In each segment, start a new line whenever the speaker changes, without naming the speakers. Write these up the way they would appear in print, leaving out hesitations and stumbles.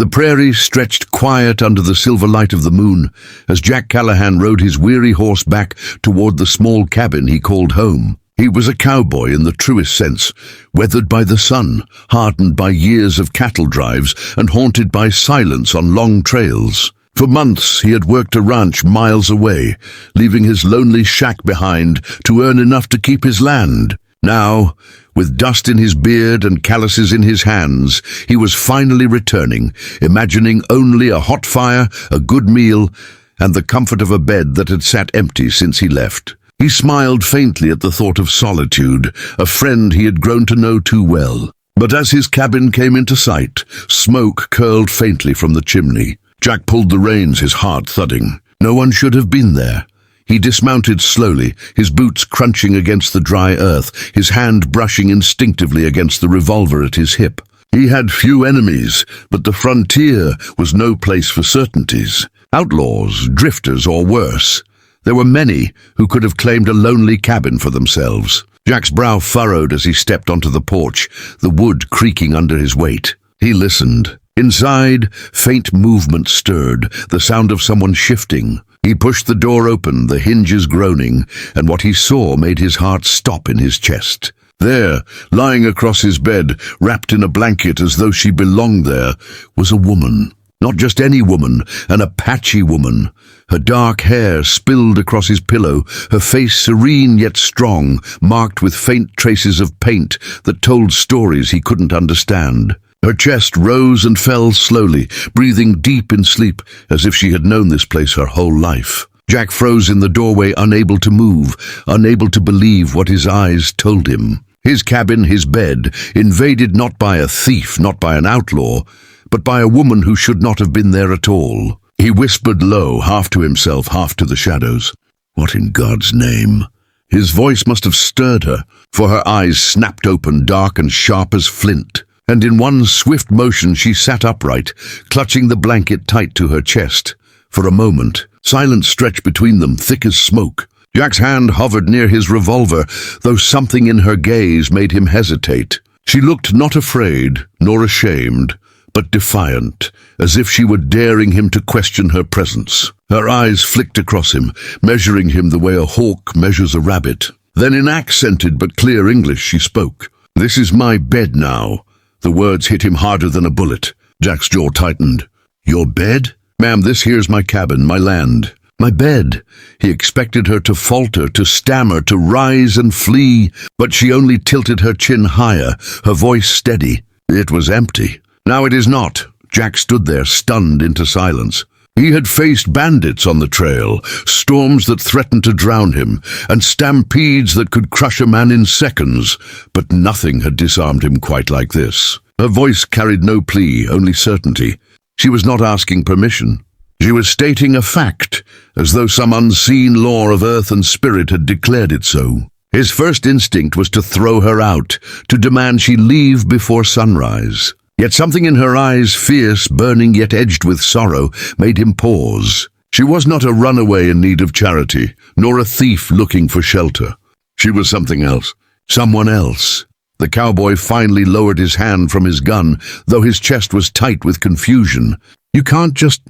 The prairie stretched quiet under the silver light of the moon as Jack Callahan rode his weary horse back toward the small cabin he called home. He was a cowboy in the truest sense, weathered by the sun, hardened by years of cattle drives, and haunted by silence on long trails. For months he had worked a ranch miles away, leaving his lonely shack behind to earn enough to keep his land. Now, with dust in his beard and calluses in his hands, he was finally returning, imagining only a hot fire, a good meal, and the comfort of a bed that had sat empty since he left. He smiled faintly at the thought of solitude, a friend he had grown to know too well. But as his cabin came into sight, smoke curled faintly from the chimney. Jack pulled the reins, his heart thudding. No one should have been there. He dismounted slowly, his boots crunching against the dry earth, his hand brushing instinctively against the revolver at his hip. He had few enemies, but the frontier was no place for certainties. Outlaws, drifters, or worse. There were many who could have claimed a lonely cabin for themselves. Jack's brow furrowed as he stepped onto the porch, the wood creaking under his weight. He listened. Inside, faint movement stirred, the sound of someone shifting. He pushed the door open, the hinges groaning, and what he saw made his heart stop in his chest. There, lying across his bed, wrapped in a blanket as though she belonged there, was a woman. Not just any woman, an Apache woman. Her dark hair spilled across his pillow, her face serene yet strong, marked with faint traces of paint that told stories he couldn't understand. Her chest rose and fell slowly, breathing deep in sleep, as if she had known this place her whole life. Jack froze in the doorway, unable to move, unable to believe what his eyes told him. His cabin, his bed, invaded not by a thief, not by an outlaw, but by a woman who should not have been there at all. He whispered low, half to himself, half to the shadows. What in God's name? His voice must have stirred her, for her eyes snapped open, dark and sharp as flint. And in one swift motion she sat upright, clutching the blanket tight to her chest. For a moment, silence stretched between them, thick as smoke. Jack's hand hovered near his revolver, though something in her gaze made him hesitate. She looked not afraid, nor ashamed, but defiant, as if she were daring him to question her presence. Her eyes flicked across him, measuring him the way a hawk measures a rabbit. Then in accented but clear English she spoke. "This is my bed now." The words hit him harder than a bullet. Jack's jaw tightened. "Your bed? Ma'am, this here's my cabin, my land." "My bed." He expected her to falter, to stammer, to rise and flee, but she only tilted her chin higher, her voice steady. It was empty. "Now it is not." Jack stood there, stunned into silence. He had faced bandits on the trail, storms that threatened to drown him, and stampedes that could crush a man in seconds, but nothing had disarmed him quite like this. Her voice carried no plea, only certainty. She was not asking permission. She was stating a fact, as though some unseen law of earth and spirit had declared it so. His first instinct was to throw her out, to demand she leave before sunrise. Yet something in her eyes, fierce, burning yet edged with sorrow, made him pause. She was not a runaway in need of charity, nor a thief looking for shelter. She was something else, someone else. The cowboy finally lowered his hand from his gun, though his chest was tight with confusion. "You can't just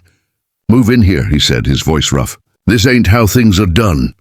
move in here," he said, his voice rough. "This ain't how things are done."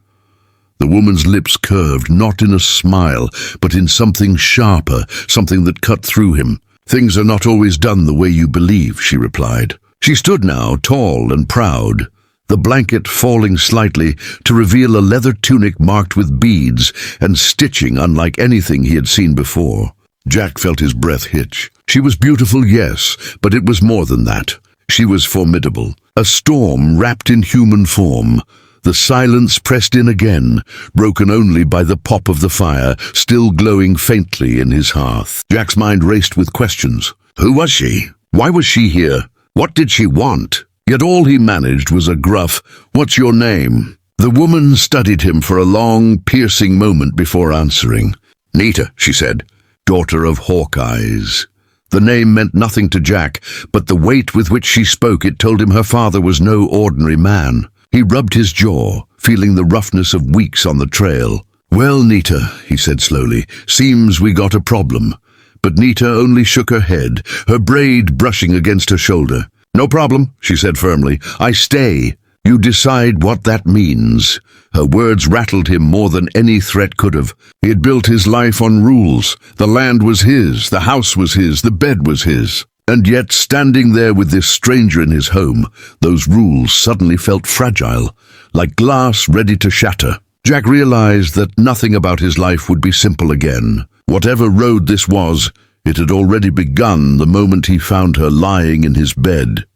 The woman's lips curved, not in a smile, but in something sharper, something that cut through him. "Things are not always done the way you believe," she replied. She stood now, tall and proud, the blanket falling slightly to reveal a leather tunic marked with beads and stitching unlike anything he had seen before. Jack felt his breath hitch. She was beautiful, yes, but it was more than that. She was formidable, a storm wrapped in human form. The silence pressed in again, broken only by the pop of the fire, still glowing faintly in his hearth. Jack's mind raced with questions. Who was she? Why was she here? What did she want? Yet all he managed was a gruff, "What's your name?" The woman studied him for a long, piercing moment before answering. "Nita," she said, "daughter of Hawkeyes." The name meant nothing to Jack, but the weight with which she spoke it told him her father was no ordinary man. He rubbed his jaw, feeling the roughness of weeks on the trail. "Well, Nita," he said slowly, "seems we got a problem. but Nita only shook her head, her braid brushing against her shoulder. "No problem," she said firmly. "I stay. You decide what that means." Her words rattled him more than any threat could have. He had built his life on rules. The land was his, the house was his, the bed was his. And yet, standing there with this stranger in his home, those rules suddenly felt fragile, like glass ready to shatter. Jack realized that nothing about his life would be simple again. Whatever road this was, it had already begun the moment he found her lying in his bed.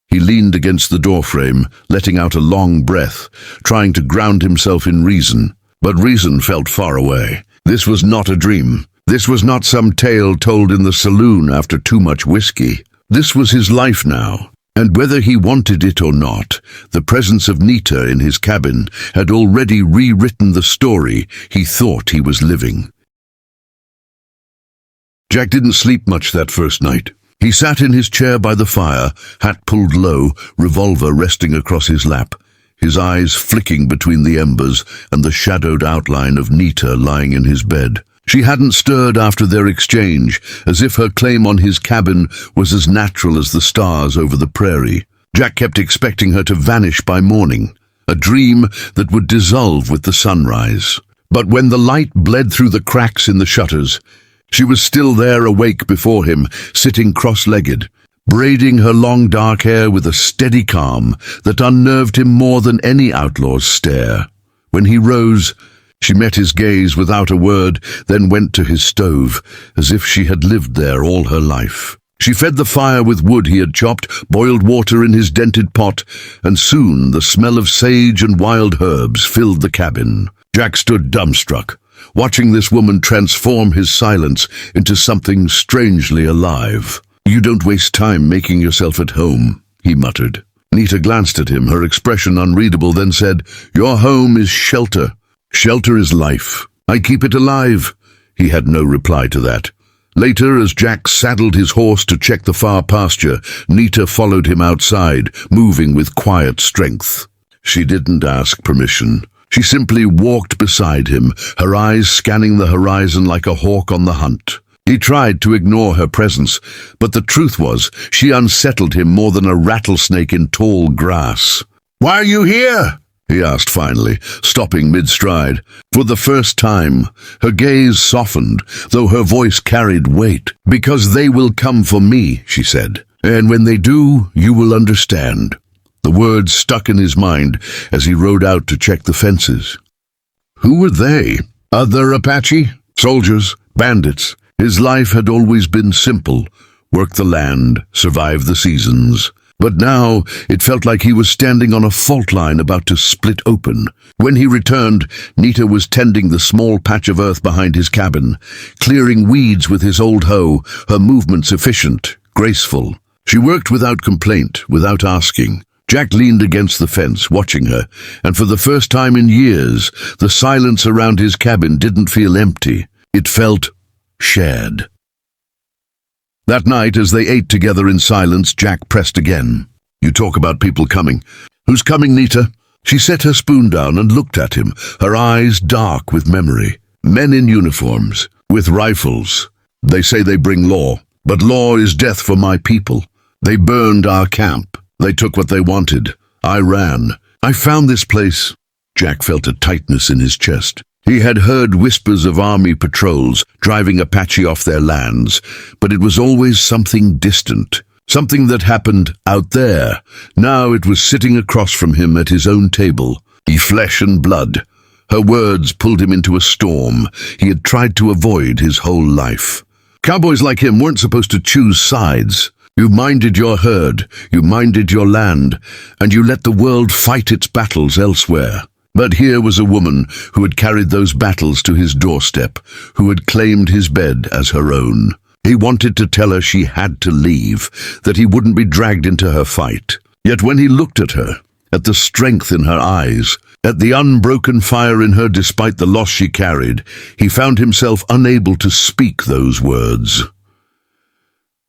He leaned against the doorframe, letting out a long breath, trying to ground himself in reason. But reason felt far away. This was not a dream. This was not some tale told in the saloon after too much whiskey. This was his life now. And whether he wanted it or not, the presence of Nita in his cabin had already rewritten the story he thought he was living. Jack didn't sleep much that first night. He sat in his chair by the fire, hat pulled low, revolver resting across his lap, his eyes flicking between the embers and the shadowed outline of Nita lying in his bed. She hadn't stirred after their exchange, as if her claim on his cabin was as natural as the stars over the prairie. Jack kept expecting her to vanish by morning, a dream that would dissolve with the sunrise. But when the light bled through the cracks in the shutters, she was still there awake before him, sitting cross-legged, braiding her long dark hair with a steady calm that unnerved him more than any outlaw's stare. When he rose, she met his gaze without a word, then went to his stove, as if she had lived there all her life. She fed the fire with wood he had chopped, boiled water in his dented pot, and soon the smell of sage and wild herbs filled the cabin. Jack stood dumbstruck, watching this woman transform his silence into something strangely alive. "You don't waste time making yourself at home," he muttered. Nita glanced at him, her expression unreadable, then said, "Your home is shelter. Shelter is life. I keep it alive." He had no reply to that. Later, as Jack saddled his horse to check the far pasture, Nita followed him outside, moving with quiet strength. She didn't ask permission. She simply walked beside him, her eyes scanning the horizon like a hawk on the hunt. He tried to ignore her presence, but the truth was, she unsettled him more than a rattlesnake in tall grass. "Why are you here?" he asked finally, stopping mid-stride. For the first time, her gaze softened, though her voice carried weight. "Because they will come for me," she said. "And when they do, you will understand." The words stuck in his mind as he rode out to check the fences. Who were they? Other Apache? Soldiers? Bandits? His life had always been simple: work the land, survive the seasons. But now it felt like he was standing on a fault line about to split open. When he returned, Nita was tending the small patch of earth behind his cabin, clearing weeds with his old hoe, her movements efficient, graceful. She worked without complaint, without asking. Jack leaned against the fence, watching her, and for the first time in years, the silence around his cabin didn't feel empty. It felt shared. That night, as they ate together in silence, Jack pressed again. "You talk about people coming. Who's coming, Nita?" She set her spoon down and looked at him, her eyes dark with memory. "Men in uniforms, with rifles. They say they bring law, but law is death for my people. They burned our camp. They took what they wanted. I ran. I found this place." Jack felt a tightness in his chest. He had heard whispers of army patrols driving Apache off their lands, but it was always something distant, something that happened out there. Now it was sitting across from him at his own table, flesh and blood. Her words pulled him into a storm he had tried to avoid his whole life. Cowboys like him weren't supposed to choose sides. You minded your herd, you minded your land, and you let the world fight its battles elsewhere. But here was a woman who had carried those battles to his doorstep, who had claimed his bed as her own. He wanted to tell her she had to leave, that he wouldn't be dragged into her fight. Yet when he looked at her, at the strength in her eyes, at the unbroken fire in her despite the loss she carried, he found himself unable to speak those words.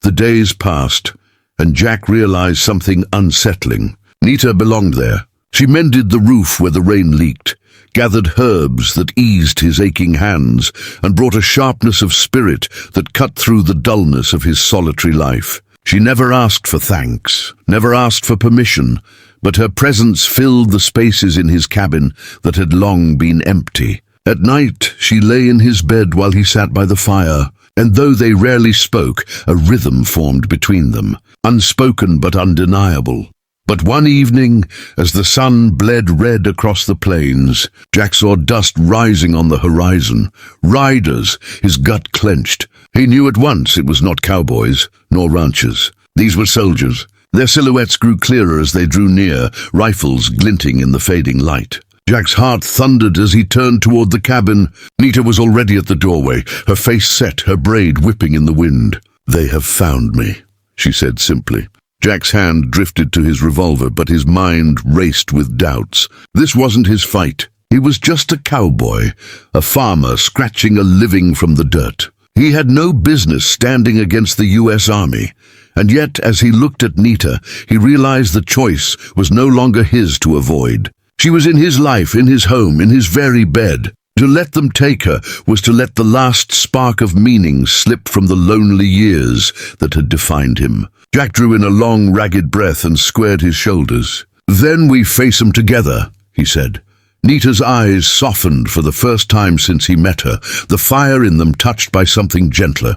The days passed, and Jack realized something unsettling. Nita belonged there. She mended the roof where the rain leaked, gathered herbs that eased his aching hands and brought a sharpness of spirit that cut through the dullness of his solitary life. She never asked for thanks, never asked for permission, but her presence filled the spaces in his cabin that had long been empty. At night, she lay in his bed while he sat by the fire, and though they rarely spoke, a rhythm formed between them, unspoken but undeniable. But one evening, as the sun bled red across the plains, Jack saw dust rising on the horizon. Riders, his gut clenched. He knew at once it was not cowboys, nor ranchers. These were soldiers. Their silhouettes grew clearer as they drew near, rifles glinting in the fading light. Jack's heart thundered as he turned toward the cabin. Nita was already at the doorway, her face set, her braid whipping in the wind. "They have found me," she said simply. Jack's hand drifted to his revolver, but his mind raced with doubts. This wasn't his fight. He was just a cowboy, a farmer scratching a living from the dirt. He had no business standing against the U.S. Army. And yet, as he looked at Nita, he realized the choice was no longer his to avoid. She was in his life, in his home, in his very bed. To let them take her was to let the last spark of meaning slip from the lonely years that had defined him. Jack drew in a long, ragged breath and squared his shoulders. "Then we face 'em together," he said. Nita's eyes softened for the first time since he met her, the fire in them touched by something gentler.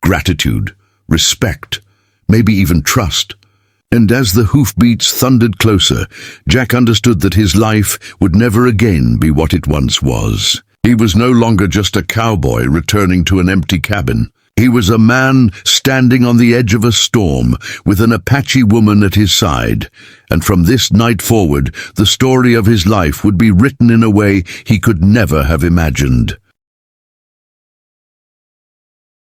Gratitude, respect, maybe even trust. And as the hoofbeats thundered closer, Jack understood that his life would never again be what it once was. He was no longer just a cowboy returning to an empty cabin. He was a man standing on the edge of a storm, with an Apache woman at his side. And from this night forward, the story of his life would be written in a way he could never have imagined.